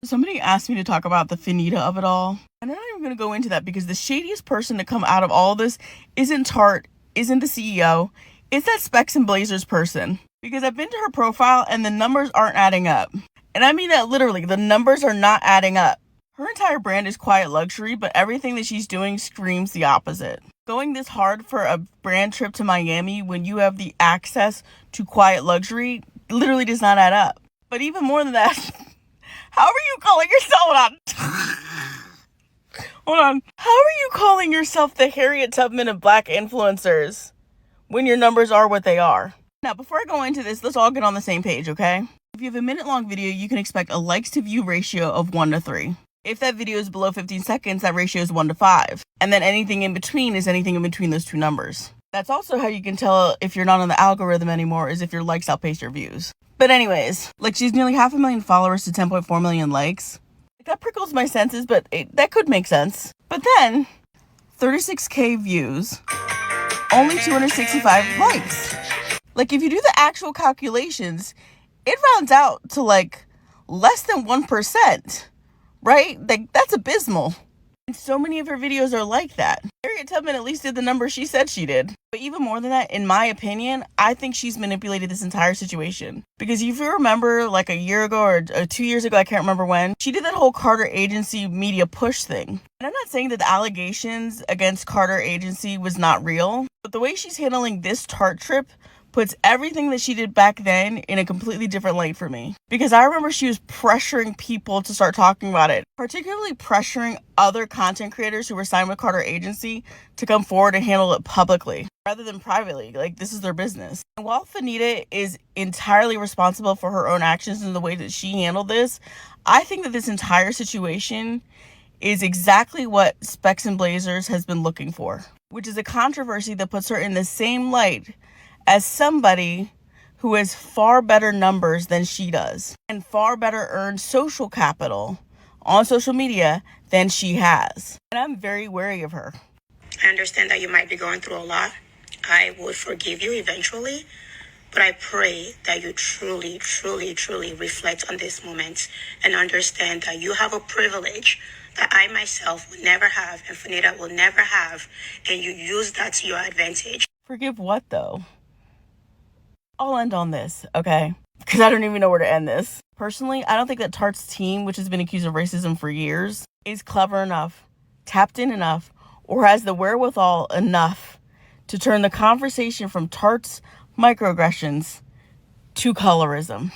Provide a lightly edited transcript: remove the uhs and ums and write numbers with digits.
Somebody asked me to talk about the finita of it all. And I'm not even going to go into that because the shadiest person to come out of all of this isn't Tarte, isn't the CEO. It's that Specs and Blazers person. Because I've been to her profile and the numbers aren't adding up. And I mean that literally. The numbers are not adding up. Her entire brand is quiet luxury, but everything that she's doing screams the opposite. Going this hard for a brand trip to Miami when you have the access to quiet luxury literally does not add up. But even more than that, how are you calling yourself? Hold on. How are you calling yourself the Harriet Tubman of black influencers when your numbers are what they are? Now, before I go into this, let's all get on the same page, okay? If you have a minute-long video, you can expect a likes-to-view ratio of 1 to 3. If that video is below 15 seconds, that ratio is 1 to 5. And then anything in between is anything in between those two numbers. That's also how you can tell if you're not on the algorithm anymore, is if your likes outpace your views. But anyways, like, she's nearly 500,000 followers to 10.4 million likes. That prickles my senses, but that could make sense. But then, 36K views, only 265 likes. Like, if you do the actual calculations, it rounds out to, like, less than 1%, right? Like, that's abysmal. And so many of her videos are like that. Harriet Tubman at least did the numbers she said she did. But even more than that, in my opinion, I think she's manipulated this entire situation. Because if you remember, like, a year ago or 2 years ago, I can't remember when, she did that whole Carter Agency media push thing. And I'm not saying that the allegations against Carter Agency was not real, but the way she's handling this Tarte trip puts everything that she did back then in a completely different light for me. Because I remember she was pressuring people to start talking about it, particularly pressuring other content creators who were signed with Carter Agency to come forward and handle it publicly rather than privately. Like, this is their business. And while Finita is entirely responsible for her own actions and the way that she handled this, I think that this entire situation is exactly what Specs and Blazers has been looking for, which is a controversy that puts her in the same light as somebody who has far better numbers than she does and far better earned social capital on social media than she has. And I'm very wary of her. I understand that you might be going through a lot. I would forgive you eventually, but I pray that you truly, truly, truly reflect on this moment and understand that you have a privilege that I myself will never have and Finita will never have, and you use that to your advantage. Forgive what, though? I'll end on this, okay? Because I don't even know where to end this. Personally, I don't think that Tarte's team, which has been accused of racism for years, is clever enough, tapped in enough, or has the wherewithal enough to turn the conversation from Tarte's microaggressions to colorism.